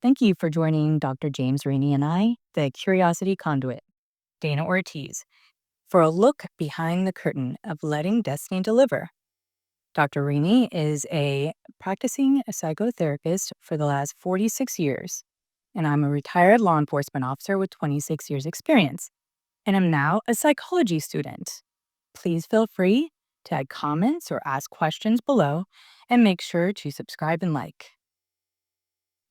Thank you for joining Dr. James Rini and I, the Curiosity Conduit, Dana Ortiz, for a look behind the curtain of letting destiny deliver. Dr. Rini is a practicing psychotherapist for the last 46 years, and I'm a retired law enforcement officer with 26 years experience, and I'm now a psychology student. Please feel free to add comments or ask questions below, and make sure to subscribe and like.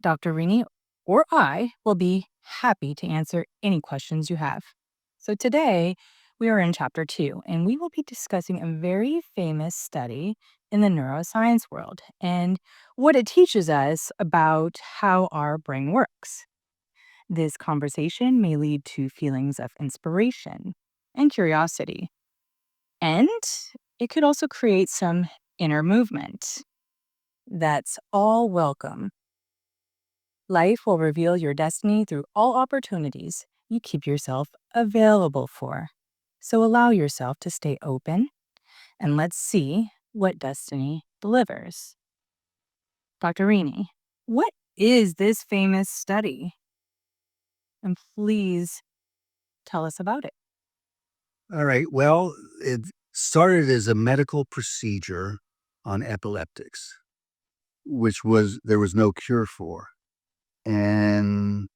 Dr. Rini or I will be happy to answer any questions you have. So today, we are in chapter 2, and we will be discussing a very famous study in the neuroscience world and what it teaches us about how our brain works. This conversation may lead to feelings of inspiration and curiosity, and it could also create some inner movement. That's all welcome. Life will reveal your destiny through all opportunities you keep yourself available for. So allow yourself to stay open and let's see what destiny delivers. Dr. Rini, what is this famous study? And please tell us about it. All right. Well, it started as a medical procedure on epileptics, which there was no cure for. And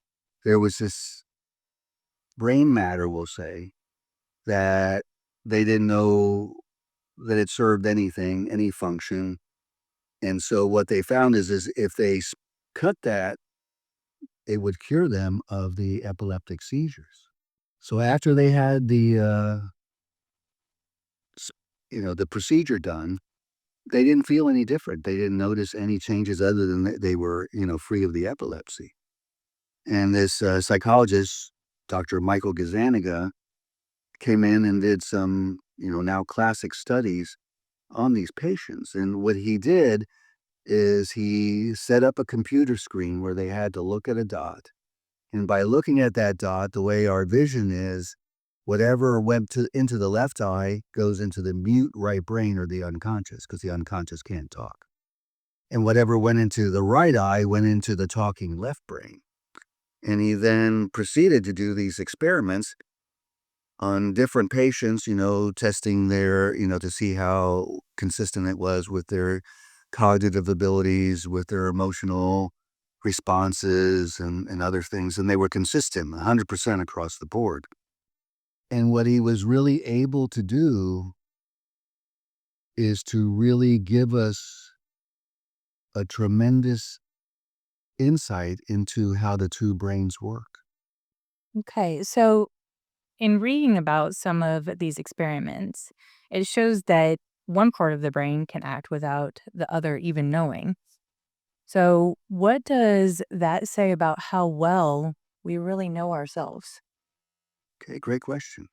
there was this brain matter, we'll say, that they didn't know that it served anything, any function. And so what they found is if they cut that, it would cure them of the epileptic seizures. So after they had the procedure done, they didn't feel any different. They didn't notice any changes other than that they were, free of the epilepsy. And this psychologist, Dr. Michael Gazzaniga, came in and did some, now classic studies on these patients. And what he did is he set up a computer screen where they had to look at a dot. And by looking at that dot, the way our vision is, whatever went into the left eye goes into the mute right brain or the unconscious, because the unconscious can't talk. And whatever went into the right eye went into the talking left brain. And he then proceeded to do these experiments on different patients, testing their, to see how consistent it was with their cognitive abilities, with their emotional responses and other things. And they were consistent, 100% across the board. And what he was really able to do is to really give us a tremendous insight into how the two brains work. Okay, so in reading about some of these experiments, it shows that one part of the brain can act without the other even knowing. So, what does that say about how well we really know ourselves? Okay, great question.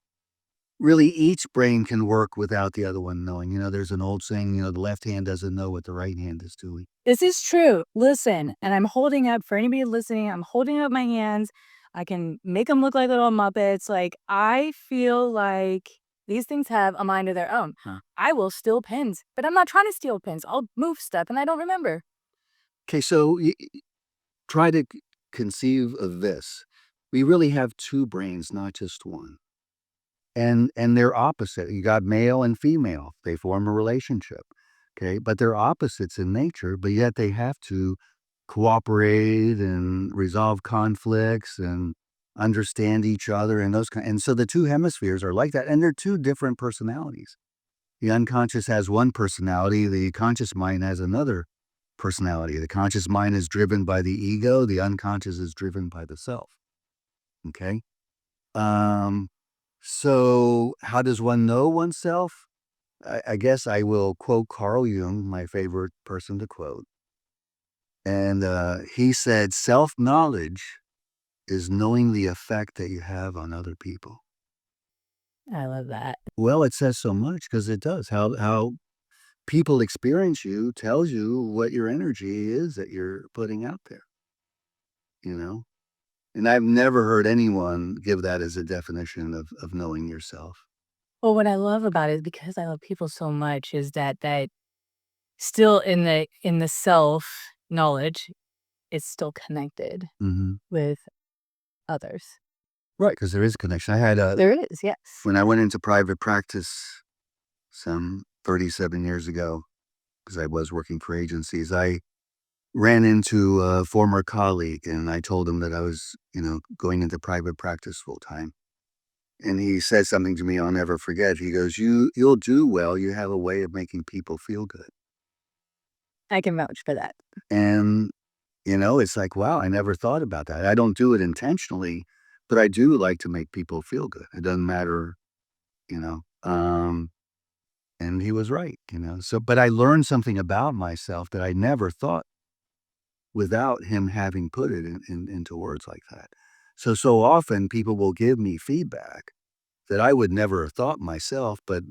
Really, each brain can work without the other one knowing. There's an old saying, the left hand doesn't know what the right hand is doing. This is true. Listen, and I'm holding up for anybody listening, I'm holding up my hands. I can make them look like little Muppets. Like, I feel like these things have a mind of their own. Huh. I will steal pens, but I'm not trying to steal pens. I'll move stuff and I don't remember. Okay, so try to conceive of this. We really have two brains, not just one. And they're opposite. You got male and female. They form a relationship. Okay, but they're opposites in nature, but yet they have to cooperate and resolve conflicts and understand each other and and so the two hemispheres are like that, and they're two different personalities. The unconscious has one personality, the conscious mind has another personality. The conscious mind is driven by the ego, the unconscious is driven by the self. Okay? Um so how does one know oneself? I guess I will quote Carl Jung, my favorite person to quote. And he said, self-knowledge is knowing the effect that you have on other people. I love that. Well, it says so much because it does. How people experience you tells you what your energy is that you're putting out there, you know? And I've never heard anyone give that as a definition of knowing yourself. Well, what I love about it, because I love people so much, is that still in the self knowledge, is still connected Mhm. with others. Right, 'cause there is a connection. I had There is, yes. when I went into private practice some 37 years ago, because I was working for agencies, I ran into a former colleague, and I told him that I was, going into private practice full time. And he said something to me I'll never forget. He goes, "You'll do well. You have a way of making people feel good." I can vouch for that. And, it's like, wow, I never thought about that. I don't do it intentionally, but I do like to make people feel good. It doesn't matter, you know. And he was right. So, but I learned something about myself that I never thought without him having put it into words like that. So often people will give me feedback that I would never have thought myself, but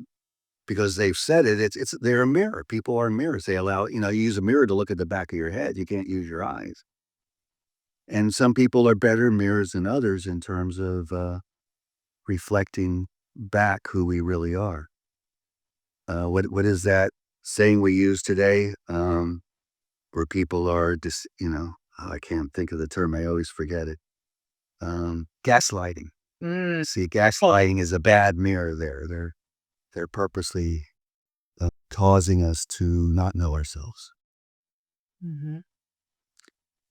because they've said it, they're a mirror. People are mirrors. They allow, you use a mirror to look at the back of your head. You can't use your eyes. And some people are better mirrors than others in terms of reflecting back who we really are. What is that saying we use today? Where people are just, I can't think of the term. I always forget it. Gaslighting. Mm. See, gaslighting is a bad mirror there. They're purposely causing us to not know ourselves. Mhm.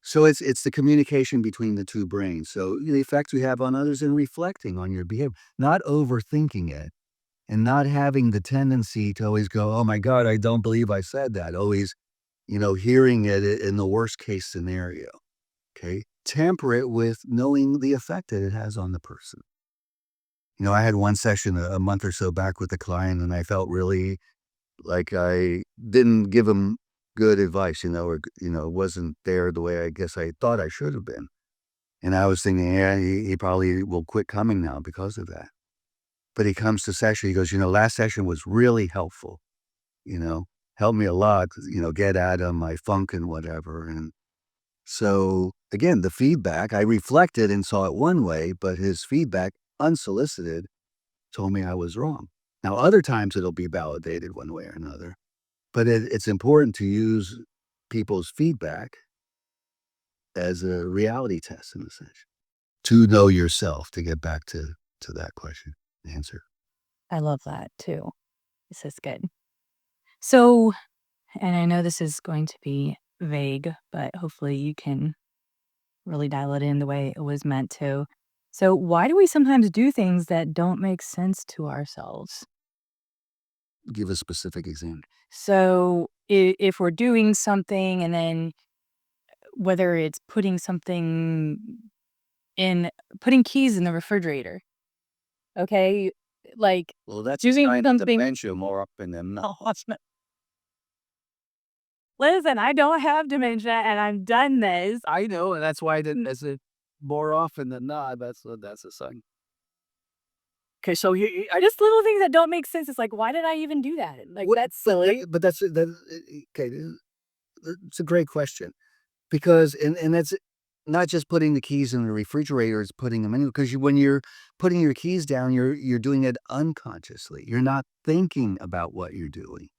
So it's the communication between the two brains. So the effects we have on others and reflecting on your behavior, not overthinking it and not having the tendency to always go, "Oh my God, I don't believe I said that." Always, hearing it in the worst case scenario. Okay. Temper it with knowing the effect that it has on the person. I had one session a month or so back with a client, and I felt really like I didn't give him good advice, or, wasn't there the way I guess I thought I should have been. And I was thinking, yeah, he probably will quit coming now because of that. But he comes to session, he goes, last session was really helpful, you know, helped me a lot, get out of my funk and whatever. And so again, the feedback, I reflected and saw it one way, but his feedback, unsolicited, told me I was wrong. Now, other times it'll be validated one way or another, but it's important to use people's feedback as a reality test in a sense to know yourself. To get back to that question, answer. I love that too. This is good. So, and I know this is going to be vague, but hopefully you can really dial it in the way it was meant to. So, why do we sometimes do things that don't make sense to ourselves? Give a specific example. So, if we're doing something and then whether it's in putting keys in the refrigerator, okay? Like Well, that's a doing sign of something. dementia more often than not. Listen, I don't have dementia and I've done this. I know, and that's why I didn't. As it more often than not, that's a sign. Okay, so I just Just little things that don't make sense. It's like, why did I even do that? Like, what, that's silly. but that's okay. It's a great question. Because and that's not just putting the keys in the refrigerator, it's putting them in because when you're putting your keys down, you're doing it unconsciously. You're not thinking about what you're doing.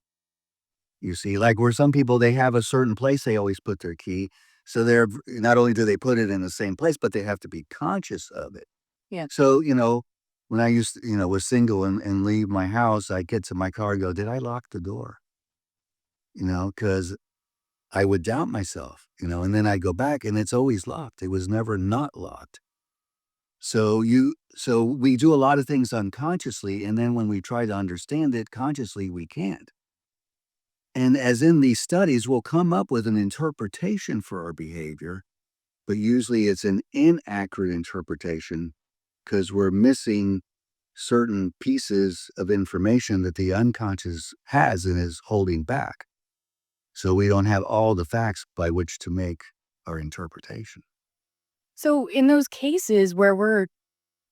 You see, like where some people, they have a certain place they always put their key. So they're not only do they put it in the same place, but they have to be conscious of it. Yeah. So, when I used to, was single and leave my house, I get to my car and go, did I lock the door? Because I would doubt myself, and then I go back and it's always locked. It was never not locked. So we do a lot of things unconsciously, and then when we try to understand it consciously, we can't. And as in these studies, we'll come up with an interpretation for our behavior, but usually it's an inaccurate interpretation because we're missing certain pieces of information that the unconscious has and is holding back. So we don't have all the facts by which to make our interpretation. So, in those cases where we're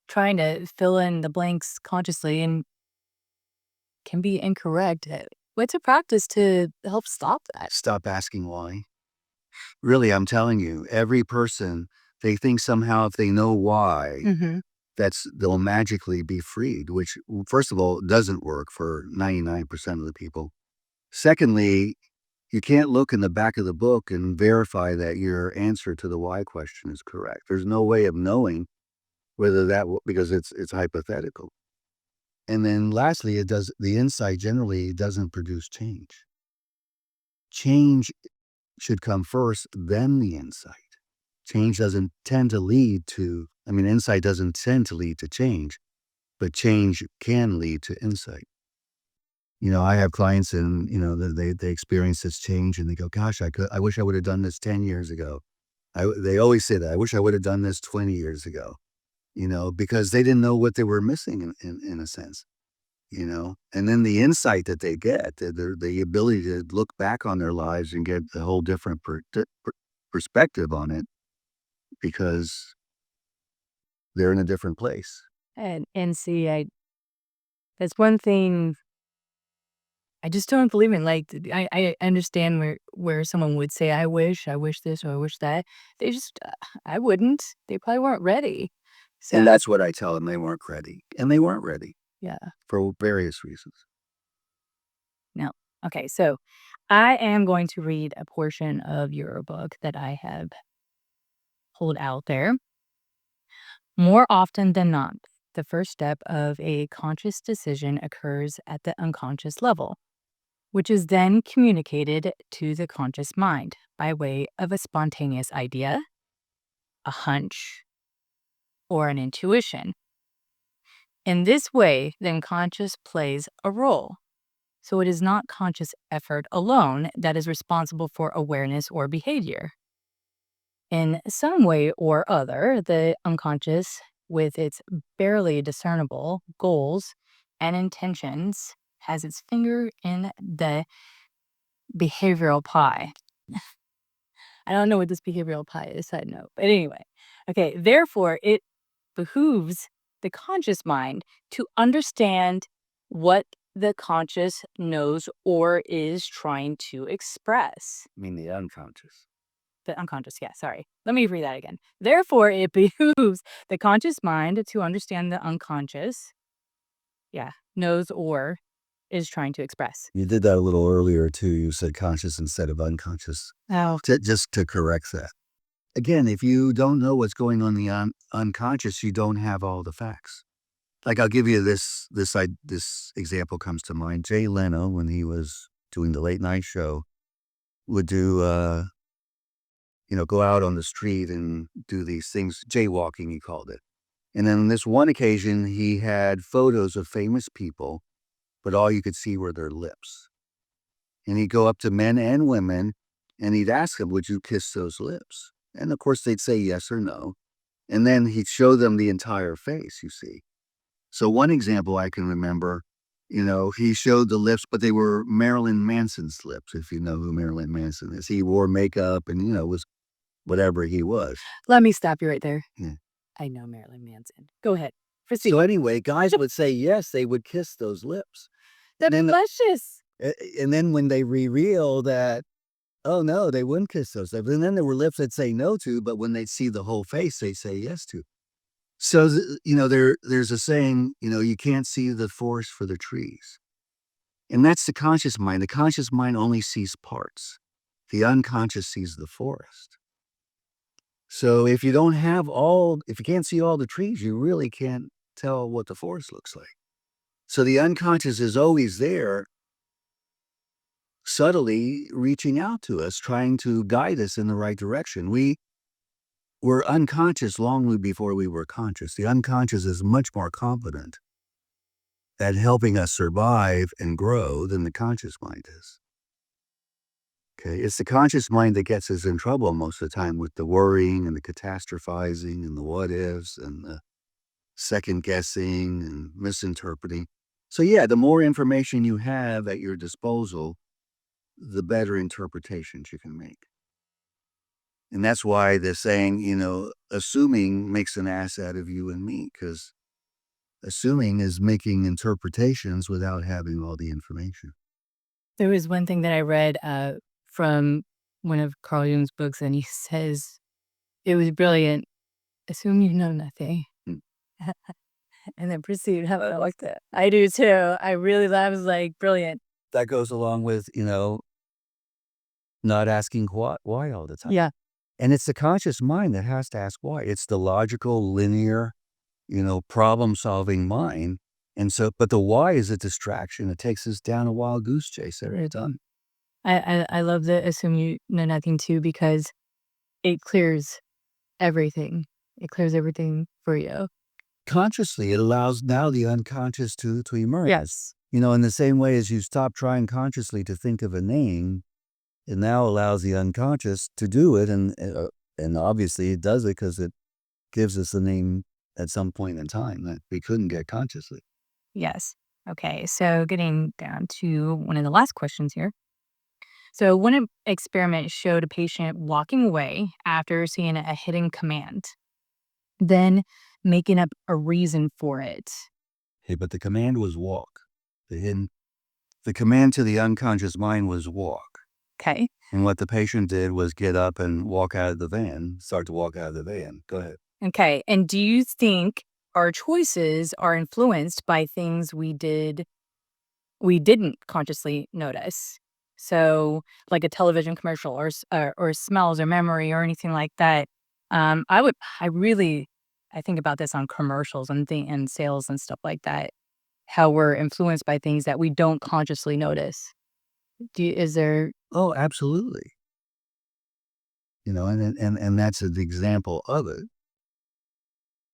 trying to fill in the blanks consciously and can be incorrect, what's a practice to help stop that? Stop asking why. Really, I'm telling you, every person, they think somehow if they know why, Hmm. they'll magically be freed, which first of all, doesn't work for 99% of the people. Secondly, You can't look in the back of the book and verify that your answer to the why question is correct. There's no way of knowing whether because it's hypothetical. And then lastly, the insight generally doesn't produce change. Change should come first, then the insight. Change doesn't tend to lead to, insight doesn't tend to lead to change, but change can lead to insight. I have clients and, they experience this change and they go, gosh, I wish I would have done this 10 years ago. They always say that. I wish I would have done this 20 years ago, because they didn't know what they were missing in a sense, and then the insight that they get, the ability to look back on their lives and get a whole different perspective on it because they're in a different place. And see, that's one thing I just don't believe in. Like, I understand where someone would say, I wish this, or I wish that. They just, I wouldn't. They probably weren't ready. And So, that's what I tell them. They weren't ready. And they weren't ready yeah. for various reasons. No. Okay, so I am going to read a portion of your book that I have pulled out there. More often than not, the first step of a conscious decision occurs at the unconscious level, which is then communicated to the conscious mind by way of a spontaneous idea, a hunch, or an intuition. In this way, the unconscious plays a role. So it is not conscious effort alone that is responsible for awareness or behavior. In some way or other, the unconscious, with its barely discernible goals and intentions, has its finger in the behavioral pie. I don't know what this behavioral pie is, side note. But anyway, okay, therefore, it behooves the conscious mind to understand what the conscious knows or is trying to express. The unconscious. The unconscious, yeah, sorry. Let me read that again. Therefore, it behooves the conscious mind to understand the unconscious, yeah, knows or is trying to express. You did that a little earlier too. You said conscious instead of unconscious. Oh, Just to correct that. Again, if you don't know what's going on in the unconscious, you don't have all the facts. Like I'll give you this example comes to mind. Jay Leno, when he was doing the late night show, would do go out on the street and do these things, jaywalking he called it. And then on this one occasion, he had photos of famous people, but all you could see were their lips. And he'd go up to men and women and he'd ask them, would you kiss those lips? And of course they'd say yes or no. And then he'd show them the entire face, you see. So one example I can remember, he showed the lips, but they were Marilyn Manson's lips, if you know who Marilyn Manson is. He wore makeup and, was whatever he was. let me stop you right there. Yeah. I know Marilyn Manson. Go ahead. Proceed. So anyway, guys would say yes, they would kiss those lips. They're then- delicious. And then when they reveal that, oh no, they wouldn't kiss those lips. And then there were lips that say no to, but when they see the whole face, they say yes to. So, there's a saying, you can't see the forest for the trees. And that's the conscious mind. The conscious mind only sees parts. The unconscious sees the forest. So if you can't see all the trees, you really can't tell what the forest looks like. So the unconscious is always there, subtly reaching out to us, trying to guide us in the right direction. We were unconscious long before we were conscious. The unconscious is much more competent at helping us survive and grow than the conscious mind is. Okay, it's the conscious mind that gets us in trouble most of the time with the worrying and the catastrophizing and the what ifs and the second guessing and misinterpreting. So yeah, the more information you have at your disposal, the better interpretations you can make. And that's why they're saying, assuming makes an ass out of you and me, because assuming is making interpretations without having all the information. There was one thing that I read from one of Carl Jung's books, and he says, it was brilliant. Assume you know nothing. Hmm. And then proceed. How I like that. I do too. I was like, brilliant. That goes along with, not asking why all the time. Yeah. And it's the conscious mind that has to ask why. It's the logical, linear, problem-solving mind. And so, but the why is a distraction. It takes us down a wild goose chase every time. I love the assume you know nothing too, because it clears everything. It clears everything for you. Consciously, it allows now the unconscious to emerge. Yes. In the same way as you stop trying consciously to think of a name, it now allows the unconscious to do it, and obviously it does it because it gives us a name at some point in time that we couldn't get consciously. Yes. Okay. So getting down to one of the last questions here. So one experiment showed a patient walking away after seeing a hidden command, then making up a reason for it. Hey, but the command was walk. The command to the unconscious mind was walk. Okay. And what the patient did was get up and start to walk out of the van. Go ahead. Okay. And do you think our choices are influenced by things we didn't consciously notice? So, like a television commercial or smells or memory or anything like that. I would, I really, I think about this on commercials and sales and stuff like that. How we're influenced by things that we don't consciously notice. Is there? Oh, absolutely. And that's an example of it.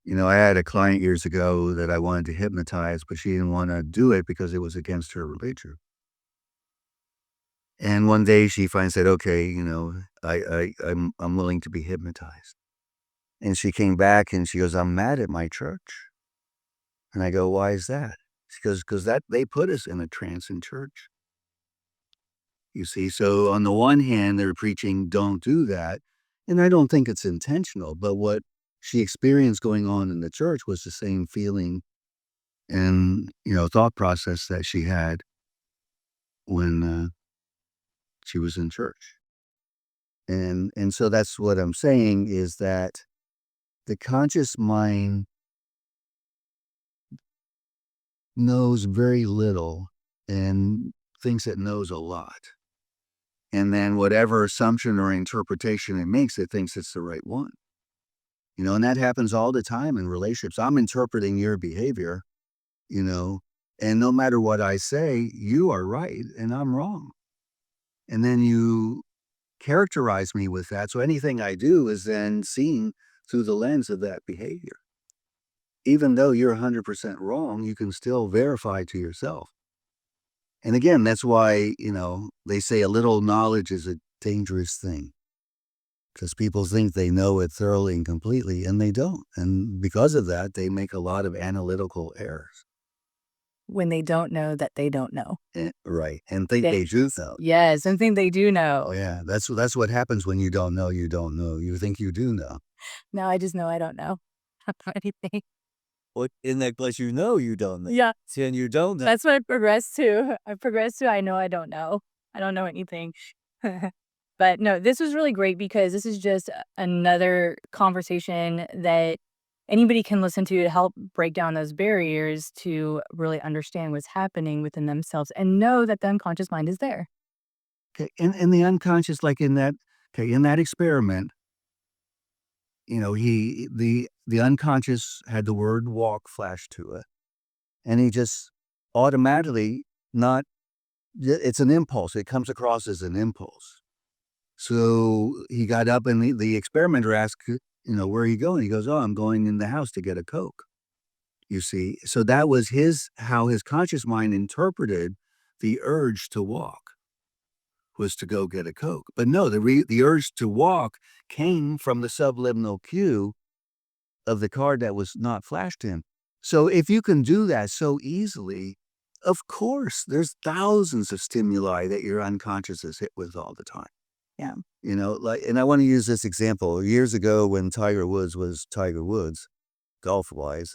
I had a client years ago that I wanted to hypnotize, but she didn't want to do it because it was against her religion. And one day she finally said, "Okay, I'm willing to be hypnotized." And she came back and she goes, "I'm mad at my church." And I go, "Why is that?" She goes, "'Cause they put us in a trance in church." You see? So on the one hand, they're preaching, "Don't do that." And I don't think it's intentional, but what she experienced going on in the church was the same feeling and, thought process that she had when, she was in church. And so that's what I'm saying is that the conscious mind knows very little and thinks it knows a lot. And then whatever assumption or interpretation it makes, it thinks it's the right one. And that happens all the time in relationships. I'm interpreting your behavior, you know, and no matter what I say, you are right and I'm wrong. And then you characterize me with that. So anything I do is then seen through the lens of that behavior. Even though you're 100% wrong, you can still verify to yourself. And again, that's why, they say a little knowledge is a dangerous thing because people think they know it thoroughly and completely, and they don't. And because of that, they make a lot of analytical errors. When they don't know that they don't know. Right. And think they do know. Yes, and think they do know. Oh, yeah. That's what happens when you don't know you don't know. You think you do know. Now I just know I don't know anything. Well, in that place, you know you don't know. Yeah, See, and you don't know. that's what I progressed to. I progressed to I know I don't know. I don't know anything. But no, this was really great because this is just another conversation that anybody can listen to help break down those barriers to really understand what's happening within themselves and know that the unconscious mind is there. Okay. And the unconscious, like in that experiment, the unconscious had the word walk flash to it. And he just automatically not, it's an impulse. It comes across as an impulse. So he got up and the experimenter asked, "Where are you going?" He goes, "Oh, I'm going in the house to get a Coke." You see? So that was how his conscious mind interpreted the urge to walk was to go get a Coke. But no, the urge to walk came from the subliminal cue of the card that was not flashed to him. So if you can do that so easily, of course, there's thousands of stimuli that your unconscious is hit with all the time. Yeah. And I want to use this example. Years ago when Tiger Woods was Tiger Woods, golf-wise,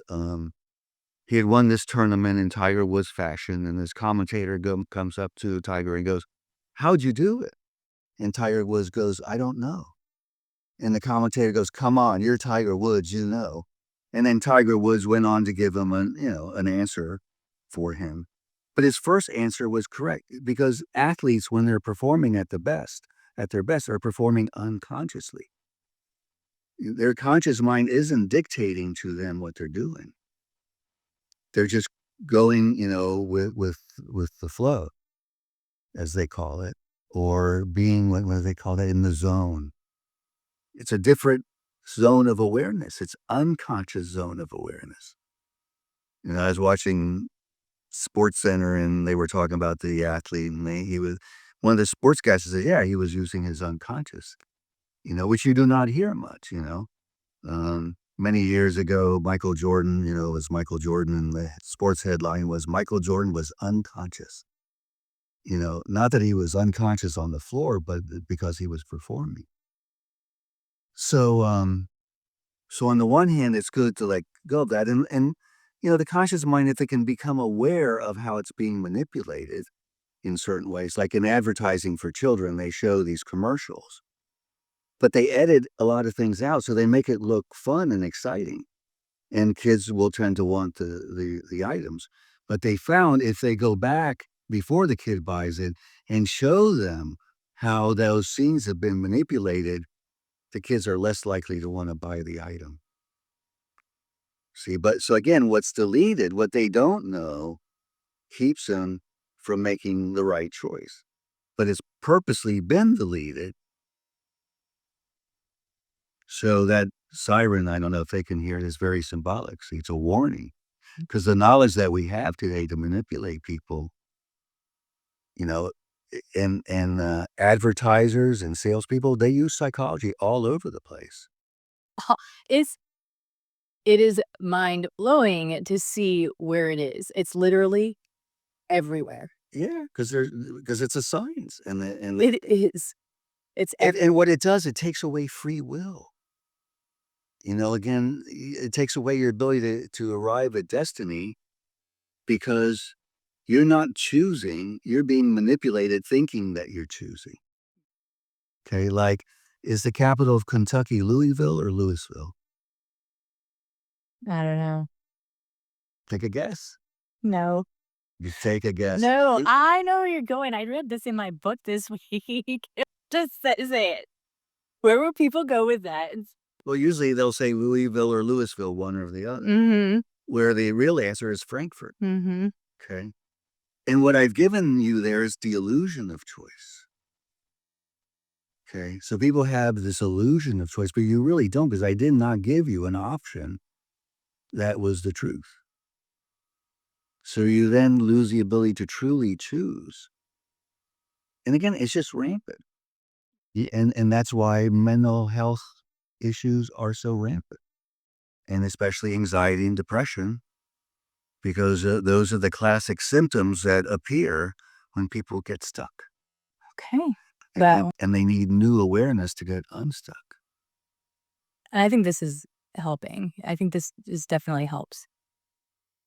he had won this tournament in Tiger Woods fashion, and this commentator comes up to Tiger and goes, "How'd you do it?" And Tiger Woods goes, "I don't know." And the commentator goes, "Come on, you're Tiger Woods, you know." And then Tiger Woods went on to give him an answer for him. But his first answer was correct because athletes, when they're performing at the best, at their best are performing unconsciously. Their conscious mind isn't dictating to them what they're doing. They're just going, with the flow, as they call it, or being what do they call that, in the zone. It's a different zone of awareness. It's unconscious zone of awareness. I was watching Sports Center and they were talking about the athlete, and he was one of the sports guys said, yeah, he was using his unconscious, which you do not hear much. Many years ago, Michael Jordan, was Michael Jordan, and the sports headline was Michael Jordan was unconscious. Not that he was unconscious on the floor, but because he was performing. So, so on the one hand, it's good to let go of that. And the conscious mind, if it can become aware of how it's being manipulated in certain ways, like in advertising for children, they show these commercials, but they edit a lot of things out. So they make it look fun and exciting. And kids will tend to want the items. But they found if they go back before the kid buys it and show them how those scenes have been manipulated, the kids are less likely to want to buy the item. See, but so again, what's deleted, what they don't know, keeps them from making the right choice. But it's purposely been deleted so that siren, I don't know if they can hear it, is very symbolic. See, it's a warning. Because the knowledge that we have today to manipulate people, you know, and advertisers and salespeople, they use psychology all over the place. It's it is mind-blowing to see where it is. It's literally everywhere. Yeah, because it's a science, It is. It's and what it does, it takes away free will. Again, it takes away your ability to arrive at destiny because you're not choosing, you're being manipulated thinking that you're choosing. Okay, like, is the capital of Kentucky Louisville or Louisville? I don't know. Take a guess. No. You take a guess. No, I know where you're going. I read this in my book this week. Just say it. Where will people go with that? Well, usually they'll say Louisville or Louisville, one or the other, Mhm. where the real answer is Frankfurt. Mhm. Okay. And what I've given you there is the illusion of choice. Okay. So people have this illusion of choice, but you really don't, because I did not give you an option that was the truth. So you then lose the ability to truly choose. And again, it's just rampant. And that's why mental health issues are so rampant, and especially anxiety and depression, because those are the classic symptoms that appear when people get stuck. Okay. And they need new awareness to get unstuck. And I think this is helping. I think this definitely helps.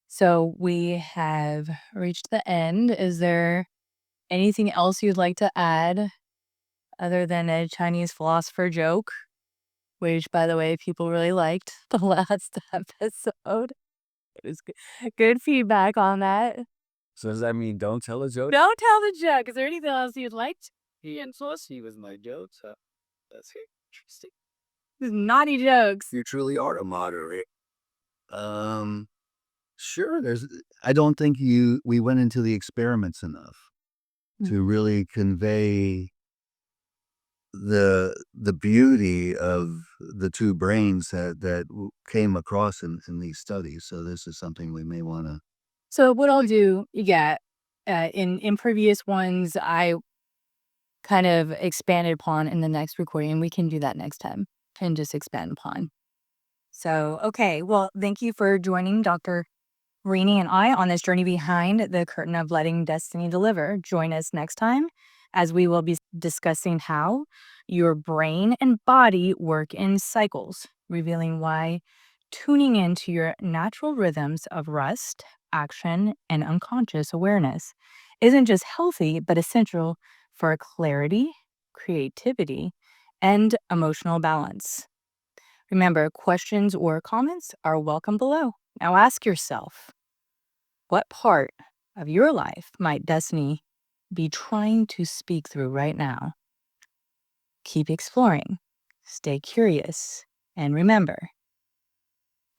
So we have reached the end. Is there anything else you'd like to add other than a Chinese philosopher joke? Which, by the way, people really liked the last episode. It was good feedback on that. So does that mean don't tell a joke? Don't tell the joke. Is there anything else you'd like to? He and Saucy was my joke, so that's interesting. Naughty jokes. You truly are a moderator. Sure. I don't think we went into the experiments enough to really convey the beauty of the two brains that came across in these studies. So this is something we may want to. So what I'll do, in previous ones, I kind of expanded upon in the next recording, and we can do that next time and just expand upon. So, okay, well, thank you for joining Dr. Rini and I on this journey behind the curtain of letting destiny deliver. Join us next time as we will be discussing how your brain and body work in cycles, revealing why tuning into your natural rhythms of rest, action, and unconscious awareness isn't just healthy, but essential for clarity, creativity, and emotional balance. Remember, questions or comments are welcome below. Now ask yourself, what part of your life might destiny be trying to speak through right now? Keep exploring, stay curious, and remember,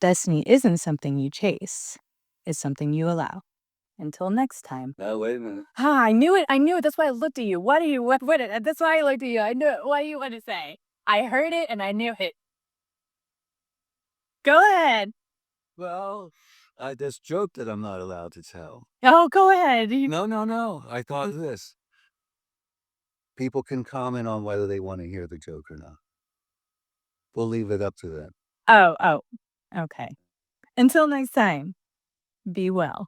destiny isn't something you chase, it's something you allow. Until next time. Now, wait a minute. I knew it. That's why I looked at you. What? That's why I looked at you. I knew it. What do you want to say? I heard it and I knew it. Go ahead. Well, this joke that I'm not allowed to tell. Oh, go ahead. No. I thought of this. People can comment on whether they want to hear the joke or not. We'll leave it up to them. Oh, okay. Until next time, be well.